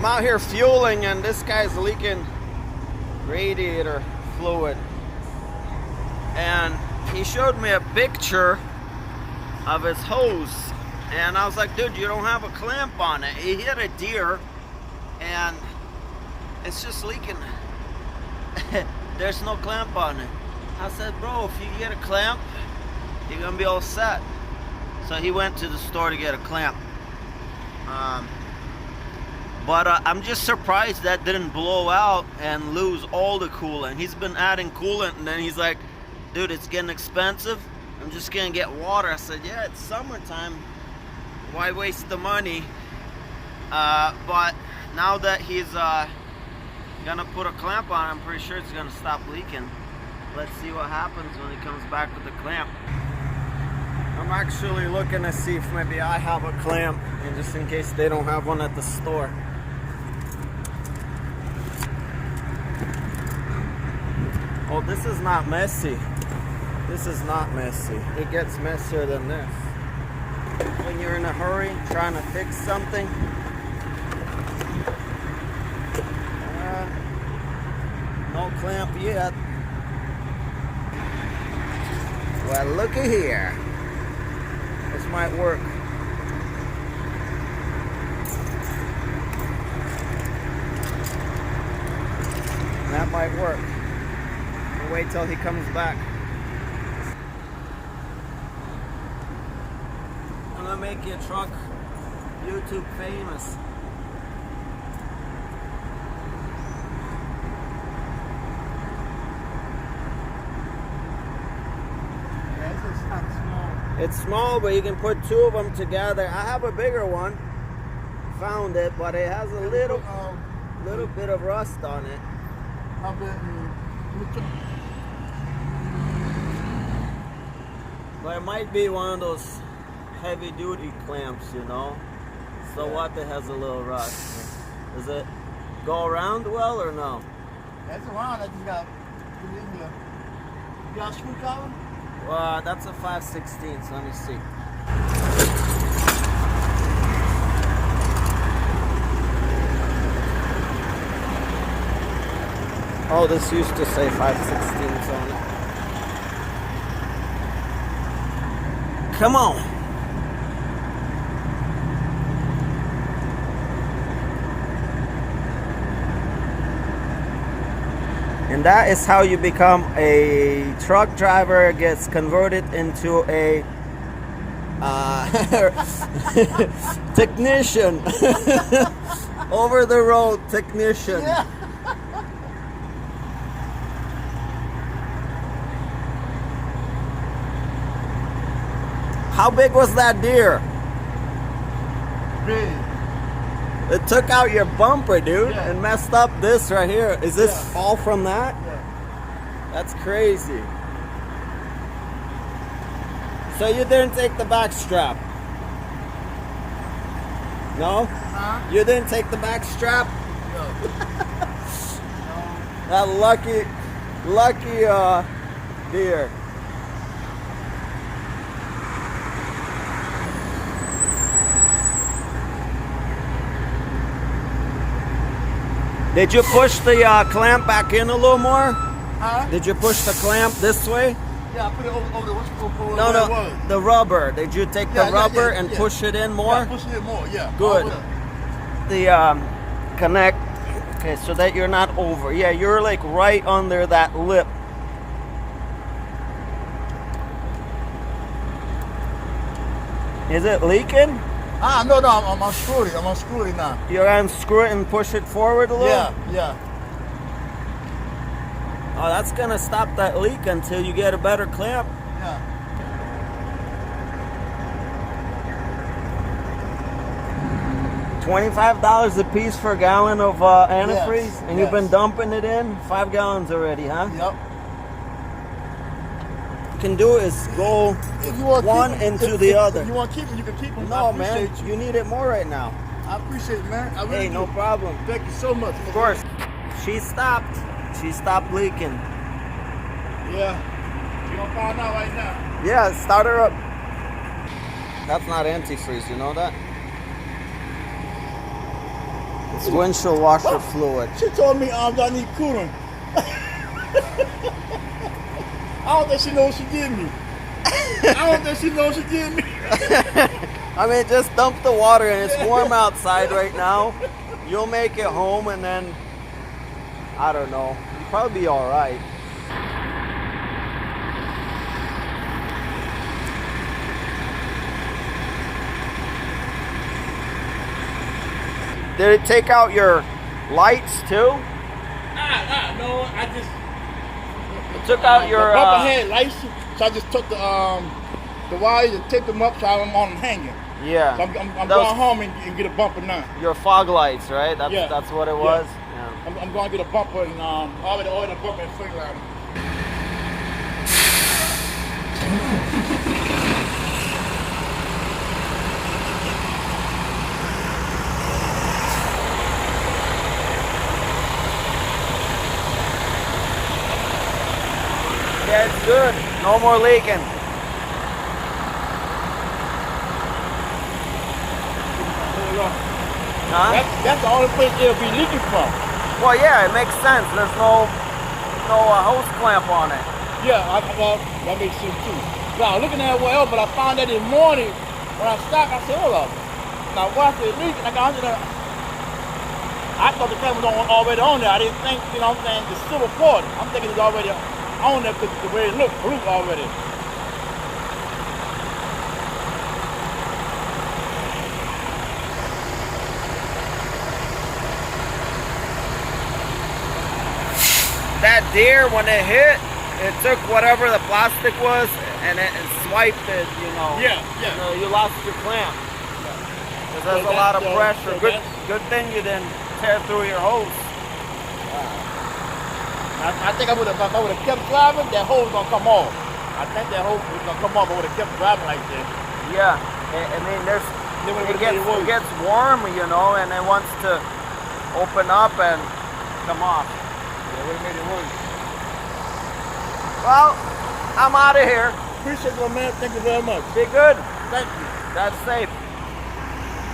I'm out here fueling and this guy's leaking radiator fluid. And he showed me a picture of his hose. And I was like, dude, you don't have a clamp on it. He hit a deer and it's just leaking. There's no clamp on it. I said, bro, if you get a clamp, you're gonna be all set. So he went to the store to get a clamp. But I'm just surprised that didn't blow out and lose all the coolant. He's been adding coolant and then he's like, dude, it's getting expensive. I'm just gonna get water. I said, yeah, it's summertime. Why waste the money? But now that he's gonna put a clamp on, I'm pretty sure it's gonna stop leaking. Let's see what happens when he comes back with the clamp. I'm actually looking to see if maybe I have a clamp, and just in case they don't have one at the store. Oh, this is not messy. This is not messy. It gets messier than this. When you're in a hurry trying to fix something. No clamp yet. Well, looky here. This might work. That might work. We'll wait till he comes back. I'm gonna make your truck YouTube famous. It's small, but you can put two of them together. I have a bigger one. Found it, but it has a little bit of rust on it. But it might be one of those heavy-duty clamps, you know. So what? That has a little rust. Does it go around well or no? That's around. I just got put it in here. You got a screwdriver? Well, that's a 5/16, so let me see. Oh, this used to say 5/16 on it. Come on. And that is how you become a truck driver, gets converted into a technician. Over the road technician. Yeah. How big was that deer? Big. It took out your bumper, dude, Yeah. and messed up this right here. Is this Yeah. all from that? Yeah. That's crazy. So you didn't take the back strap? No? Huh? You didn't take the back strap? No. That lucky deer. Did you push the clamp back in a little more? Huh? Did you push the clamp this way? Yeah, I put it over the what's No, where it no, was. the rubber. Did you take the Yeah, rubber yeah, and yeah. push it in more? Yeah, push it in more, yeah. Good. Over The connect. Okay, so that you're not over. Yeah, you're like right under that lip. Is it leaking? no, I'm unscrewed it. I'm unscrewed it now. You're unscrew it and push it forward a little? Yeah, yeah. Oh, that's gonna stop that leak until you get a better clamp. Yeah. $25 a piece for a gallon of antifreeze, Yes, and you've been yes. dumping it in 5 gallons already, huh? Yep. You can do is go If you want one into the other. If you want to keep them, you can keep them. No, I man, appreciate you need it more right now. I appreciate it, man. I really Hey, no do. problem. Thank you so much. Of course. She stopped. She stopped leaking. Yeah. You're going to find out right now. Yeah, start her up. That's not antifreeze, you know that? It's windshield washer fluid. She told me I need coolant. I don't think she knows she did me. I don't think she knows she did me. I mean, just dump the water in. It's warm outside right now. You'll make it home and then, I don't know, you'll probably be all right. Did it take out your lights too? No, I just It took out your the bumper had lights, so I just took the wires and taped them up so I'm on them hanging. Yeah. So I'm That was going home and get a bumper now. your fog lights, right? That's Yeah. that's what it Yeah. was. Yeah. I'm going to get a bumper and already ordered a bumper and swing line. Yeah, it's good. No more leaking. Huh? That's the only place it'll be leaking from. Well, yeah, it makes sense. There's no hose clamp on it. Yeah, well, that makes sense too. Now, looking at it well, but I found that this morning when I stopped, I said, hold up. Now, why is it leaking? I thought the camera was already on there. I didn't think, you know what I'm saying, the silver port. I'm thinking it's already on there because the way it looks blue already. That deer, when it hit, it took whatever the plastic was and it swiped it, you know. Yeah. You know, you lost your clamp. Because there's a lot of pressure. Good thing you didn't tear through your hose. I think if I would have kept driving, that hose gonna come off. I think that hose was gonna come off. I would have kept driving like this. Yeah. I mean, it gets warm, you know, and it wants to open up and come off. Yeah, would have made it worse. Well, I'm out of here. Appreciate you, man. Thank you very much. Be good. Thank you. That's safe.